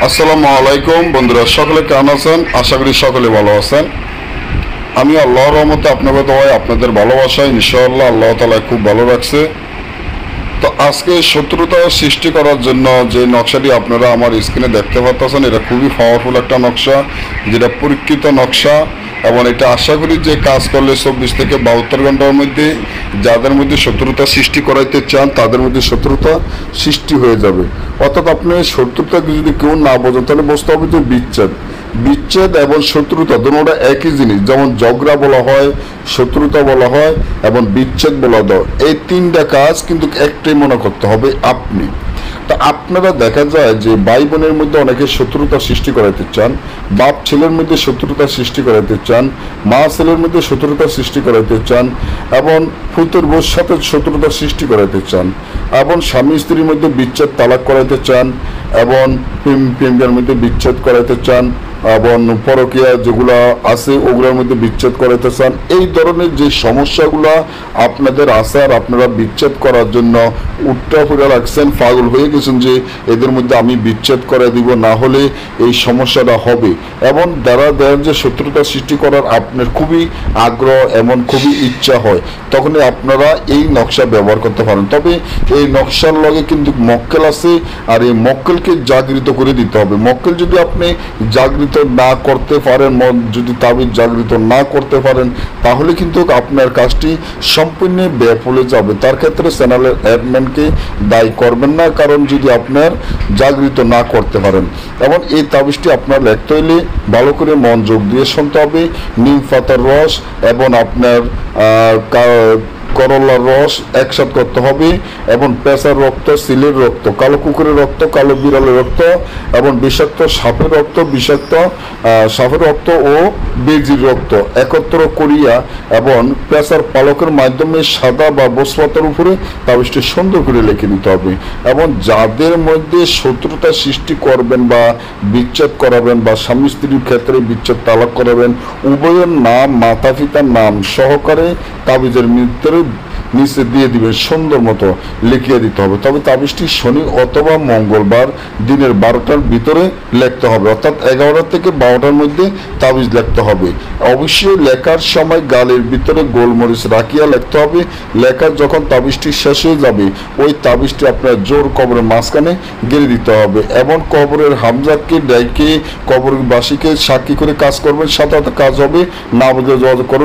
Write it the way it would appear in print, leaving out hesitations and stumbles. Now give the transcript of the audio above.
আসসালামু আলাইকুম বন্ধুরা, সকলে কেমন আছেন? আশা করি সকলে ভালো আছেন। আমি আল্লাহর রহমতে আপনাদের দোয়ায় আপনাদের ভালোবাসায় ইনশাআল্লাহ আল্লাহ তাআলা খুব ভালো রাখছে। তো আজকে শত্রুতা সৃষ্টি করার জন্য যে নকশাটি আপনারা আমার স্ক্রিনে দেখতে পাচ্ছেন, এটা খুবই পাওয়ারফুল একটা নকশা, যেটা পরীক্ষিত নকশা। এবং এটা আশা করি যে কাজ করলে 24 থেকে 72 ঘন্টার মধ্যে যাদের মধ্যে শত্রুতা সৃষ্টি করাইতে চান তাদের মধ্যে শত্রুতা সৃষ্টি হয়ে যাবে। অর্থাৎ আপনি শত্রুতাকে যদি কেউ না বোঝেন তাহলে বুঝতে হবে যে বিচ্ছেদ এবং শত্রুতা দুটোটা একই জিনিস। যেমন ঝগড়া বলা হয়, শত্রুতা বলা হয় এবং বিচ্ছেদ বলা হয়। এই তিনটা কাজ কিন্তু একটাই মনে করতে হবে আপনি। তা আপনারা দেখা যায় যে ভাই বোনের মধ্যে অনেকে শত্রুতা সৃষ্টি করাতে চান, বাপ ছেলের মধ্যে শত্রুতা সৃষ্টি করাতে চান, মা ছেলের মধ্যে শত্রুতা সৃষ্টি করাতে চান, এবং ফুতের বোর সাথে শত্রুতা সৃষ্টি করাতে চান, এবং স্বামী স্ত্রীর মধ্যে বিচ্ছেদ তালাক করাতে চান, এবং প্রেমের মধ্যে বিচ্ছেদ করাতে চান, এবং পরকীয়া যেগুলো আছে ওগুলোর মধ্যে বিচ্ছেদ করাতে চান। এই ধরনের যে সমস্যাগুলো আপনাদের আছে আর আপনারা বিচ্ছেদ করার জন্য উঠটা ফুটা রাখছেন, পাগল হয়ে গেছেন যে এদের মধ্যে আমি বিচ্ছেদ করে দিব, না হলে এই সমস্যাটা হবে, এবং দ্বারা যে শত্রুতা সৃষ্টি করার আপনার খুবই আগ্রহ এমন খুবই ইচ্ছা হয়, তখনই আপনারা এই নকশা ব্যবহার করতে পারেন। তবে এই নকশার লগে কিন্তু মক্কেল আছে, আর এই মক্কেলকে জাগৃত করে দিতে হবে। মক্কেল যদি আপনি জাগৃত না করতে পারেন, যদি তাবিজ জাগৃত না করতে পারেন, তাহলে কিন্তু আপনার কাজটি সম্পূর্ণ বেফলে যাবে। তার ক্ষেত্রে চ্যানেলের অ্যাডমিনকে দায়ী করবেন না, কারণ যদি আপনার জাগৃত না করতে পারেন। এবং এই তাবিজটি আপনার লিখতে হলে ভালো করে মনোযোগ দিয়ে শুনতে হবে। নিম পাতার রস এবং আপনার করলার রস একসাথে করতে হবে, এবং পেঁচার রক্ত, সিলের রক্ত, কালো কুকুরের রক্ত, কালো বিড়ালের রক্ত, এবং বিষাক্ত সাপের রক্ত, বিষাক্ত সাপের রক্ত ও বেজির রক্ত একত্র করিয়া এবং পেঁচার পালকের মাধ্যমে সাদা বা বসপাতার উপরে তাবিজটি সুন্দর করে লিখে দিতে হবে। এবং যাদের মধ্যে শত্রুতা সৃষ্টি করবেন বা বিচ্ছেদ করাবেন বা স্বামী স্ত্রীর ক্ষেত্রে বিচ্ছেদ তালাক করাবেন, উভয়ের নাম, মাতা পিতার নাম সহকারে তাবিজের নিচে দিয়ে দিবেন, সুন্দর মতো লিখিয়ে দিতে হবে। তবে তাবিজটি শনি অথবা মঙ্গলবার দিনের 12টার ভিতরে লিখতে হবে, অর্থাৎ 11টা থেকে 12টার মধ্যে তাবিজ লিখতে হবে। অবশ্যই লেখার সময় গালের ভিতরে গোলমরিচ রাখিয়া লিখতে হবে। লেখার যখন তাবিজটি শেষ হয়ে যাবে, ওই তাবিজটি আপনার জোর কবরের মাঝখানে গেড়ে দিতে হবে, এবং কবরের হামজাকে ডাইকে কবরবাসীকে সাক্ষী করে কাজ করবেন, সাথে সাথে কাজ হবে। না বুঝলে যোগাযোগ করুন।